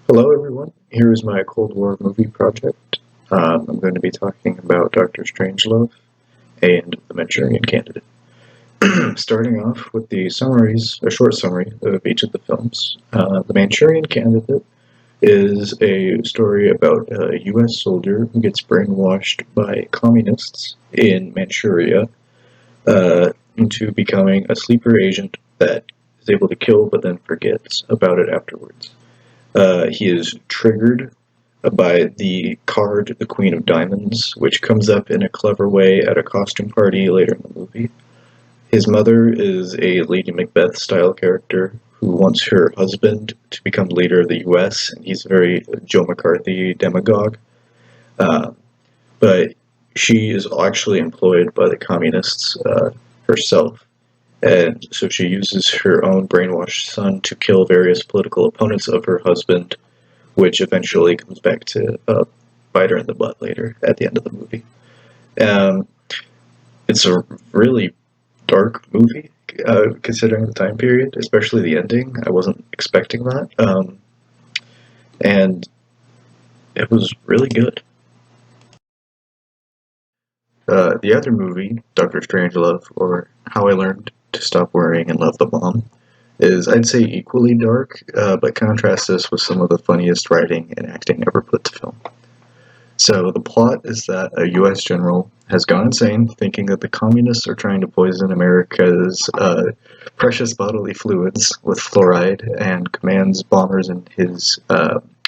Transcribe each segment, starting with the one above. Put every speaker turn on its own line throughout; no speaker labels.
Hello, everyone. Here is my Cold War movie project. I'm going to be talking about Dr. Strangelove and the Manchurian Candidate. Starting off with the summaries, a short summary of each of the films. The Manchurian Candidate is a story about a U.S. soldier who gets brainwashed by communists in Manchuria into becoming a sleeper agent that is able to kill but then forgets about it afterwards. He is triggered by the card, the Queen of Diamonds, which comes up in a clever way at a costume party later in the movie. His mother is a Lady Macbeth style character who wants her husband to become leader of the U.S., and he's a very Joe McCarthy demagogue. Uh, but she is actually employed by the communists herself. And so she uses her own brainwashed son to kill various political opponents of her husband, which eventually comes back to bite her in the butt later at the end of the movie. Um, it's a really dark movie, considering the time period, especially the ending. I wasn't expecting that. And it was really good. The other movie, Doctor Strangelove, or How I Learned to Stop Worrying and Love the Bomb, is, I'd say, equally dark, but contrast this with some of the funniest writing and acting ever put to film. So the plot is that a U.S. general has gone insane, thinking that the communists are trying to poison America's precious bodily fluids with fluoride, and commands bombers in his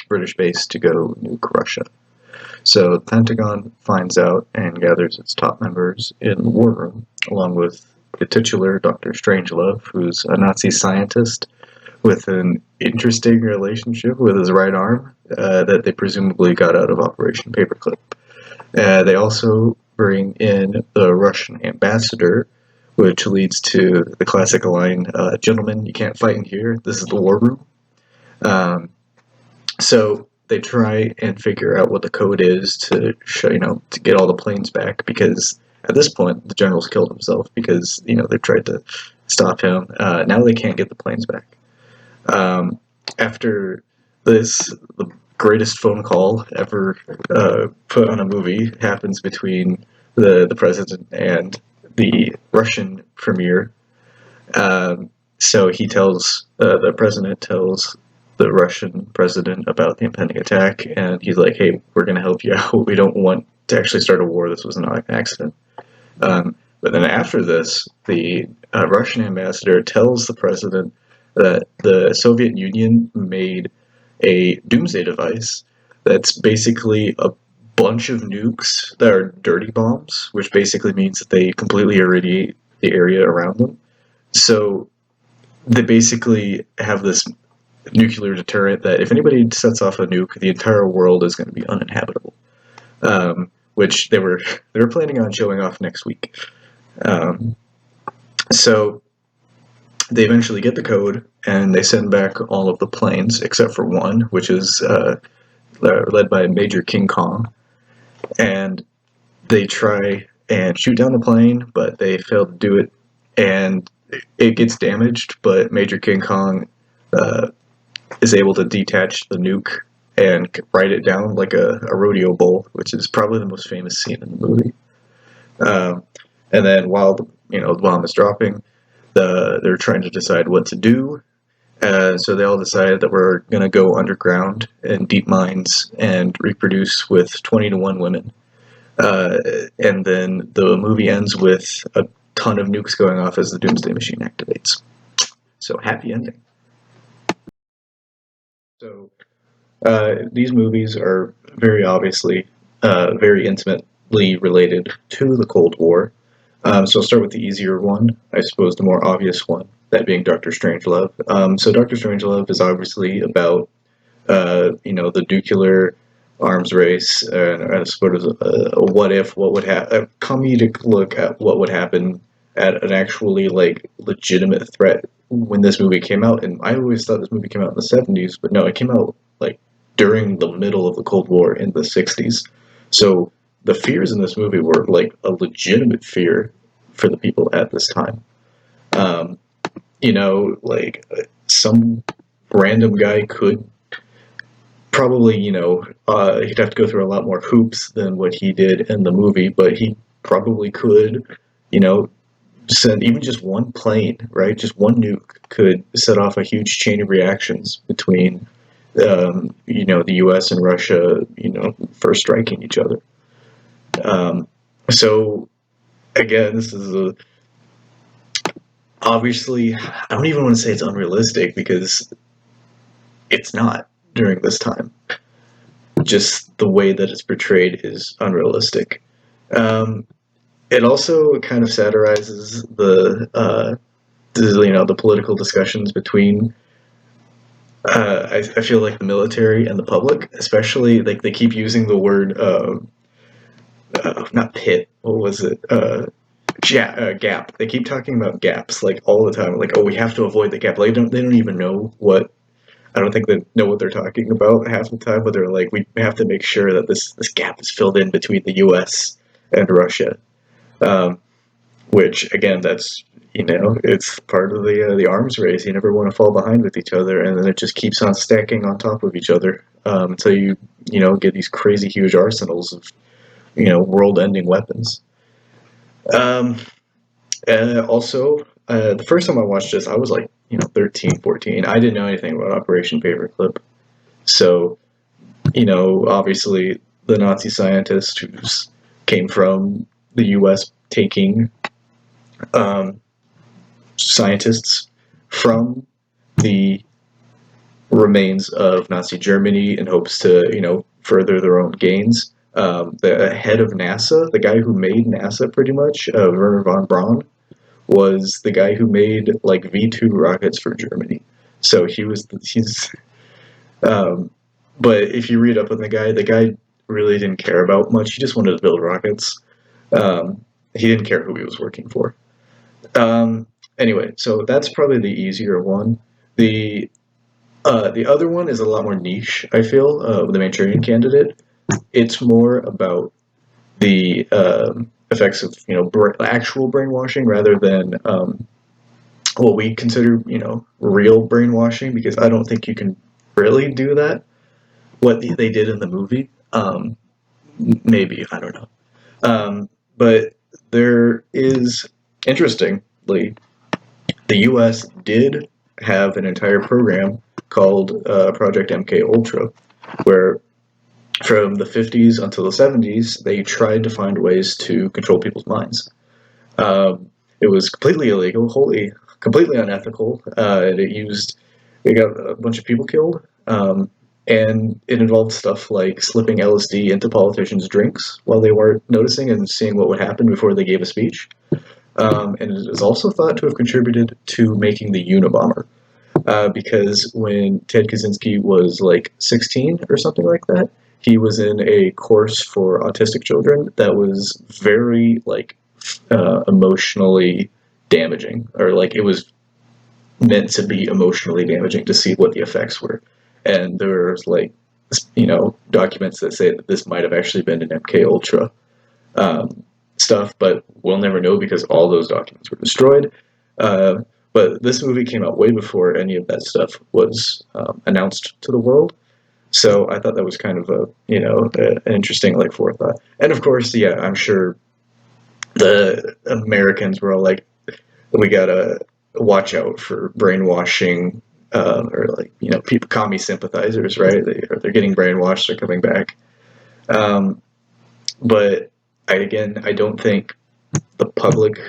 British base to go nuke Russia. So the Pentagon finds out and gathers its top members in the war room, along with the titular Dr. Strangelove, who's a Nazi scientist with an interesting relationship with his right arm that they presumably got out of Operation Paperclip. They also bring in the Russian ambassador, which leads to the classic line, "Gentlemen, you can't fight in here. This is the war room." Um, so they try and figure out what the code is to show, to get all the planes back, because at this point the general's killed himself because they've tried to stop him. Now they can't get the planes back. After this, the greatest phone call ever put on a movie happens between the president and the Russian premier. So the president tells the Russian president about the impending attack, and he's like, "Hey, we're going to help you out. We don't want to actually start a war. This was an accident." But then after this, the Russian ambassador tells the president that the Soviet Union made a doomsday device that's basically a bunch of nukes that are dirty bombs, which basically means that they completely irradiate the area around them. So they basically have this nuclear deterrent that if anybody sets off a nuke, the entire world is going to be uninhabitable. Which they were planning on showing off next week. So they eventually get the code, and they send back all of the planes except for one, which is led by Major King Kong. And they try and shoot down the plane, but they fail to do it, and it gets damaged, but Major King Kong is able to detach the nuke and write it down like a rodeo bull, which is probably the most famous scene in the movie. And then while the bomb is dropping, they're trying to decide what to do. So they all decided that we're going to go underground in deep mines and reproduce with 20 to 1 women. And then the movie ends with a ton of nukes going off as the Doomsday Machine activates. So happy ending. So these movies are very obviously very intimately related to the Cold War. So I'll start with the easier one, I suppose the more obvious one, that being Dr. Strangelove. So Dr. Strangelove is obviously about, the nuclear arms race, and I suppose a what would happen, a comedic look at what would happen at an actually, legitimate threat when this movie came out. And I always thought this movie came out in the 70s, but no, it came out, during the middle of the Cold War in the 60s. So the fears in this movie were a legitimate fear for the people at this time. Some random guy could probably, he'd have to go through a lot more hoops than what he did in the movie, but he probably could, you know, send even just one plane, right? Just one nuke could set off a huge chain of reactions between, the U.S. and Russia, first striking each other. So again, this is obviously, I don't even want to say it's unrealistic because it's not during this time. Just the way that it's portrayed is unrealistic. Um, it also kind of satirizes the political discussions between. I feel like the military and the public, especially, like they keep using the word not pit. What was it? Gap. They keep talking about gaps like all the time. Like, oh, we have to avoid the gap. Like, they don't even know what. I don't think they know what they're talking about half the time, but they're like, we have to make sure that this gap is filled in between the U.S. and Russia. Um, which again, that's it's part of the arms race. You never want to fall behind with each other, and then it just keeps on stacking on top of each other until you get these crazy huge arsenals of world-ending weapons. Um, also, the first time I watched this, I was like 13, 14. I didn't know anything about Operation Paperclip, so obviously the Nazi scientist who came from the U.S. taking um, scientists from the remains of Nazi Germany in hopes to, further their own gains. The head of NASA, the guy who made NASA pretty much, Werner von Braun, was the guy who made like V2 rockets for Germany. So he's, but if you read up on the guy really didn't care about much. He just wanted to build rockets. He didn't care who he was working for. Anyway, so that's probably the easier one. The other one is a lot more niche. I feel the Manchurian Candidate. It's more about the effects of actual brainwashing rather than what we consider real brainwashing, because I don't think you can really do that. What they did in the movie, maybe, I don't know. But there is, interestingly, the U.S. did have an entire program called Project MK Ultra, where from the 50s until the 70s, they tried to find ways to control people's minds. It was completely illegal, completely unethical. It got a bunch of people killed, and it involved stuff like slipping LSD into politicians' drinks while they weren't noticing and seeing what would happen before they gave a speech. And it is also thought to have contributed to making the Unabomber. Because when Ted Kaczynski was like 16 or something like that, he was in a course for autistic children that was very like emotionally damaging, or like it was meant to be emotionally damaging to see what the effects were. And there's like documents that say that this might have actually been an MK Ultra stuff, but we'll never know because all those documents were destroyed. But this movie came out way before any of that stuff was announced to the world. So I thought that was kind of an interesting like forethought. And of course, yeah, I'm sure the Americans were all like, we gotta watch out for brainwashing, or like people, commie sympathizers, right? They're getting brainwashed, they're coming back. But I don't think the public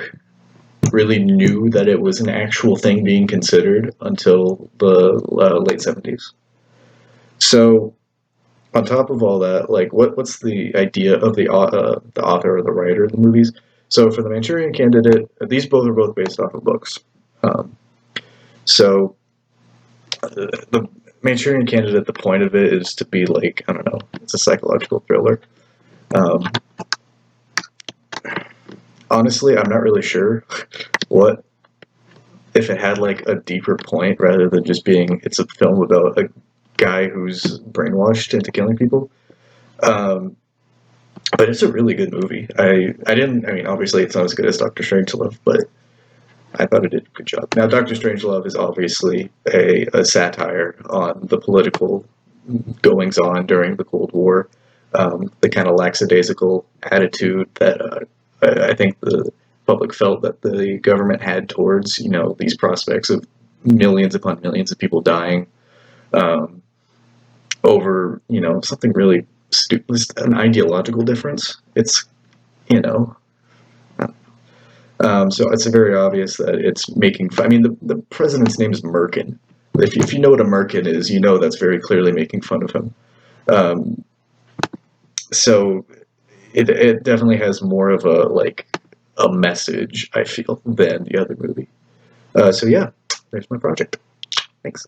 really knew that it was an actual thing being considered until the late 70s. So, on top of all that, like, what's the idea of the author or the writer of the movies? So, for the Manchurian Candidate, these are both based off of books. So, the Manchurian Candidate, the point of it is to be like, I don't know, it's a psychological thriller. Honestly, I'm not really sure what if it had like a deeper point rather than just being it's a film about a guy who's brainwashed into killing people. But it's a really good movie. I mean, obviously it's not as good as Doctor Strangelove, but I thought it did a good job. Now, Doctor Strangelove is obviously a satire on the political goings on during the Cold War, the kind of lackadaisical attitude that I think the public felt that the government had towards, these prospects of millions upon millions of people dying um, over, something really stupid, an ideological difference. It's, you know, so it's very obvious that it's making fun. I mean, the president's name is Merkin. If you know what a Merkin is, you know that's very clearly making fun of him. Um, so it definitely has more of a message, I feel, than the other movie. So yeah, there's my project. Thanks.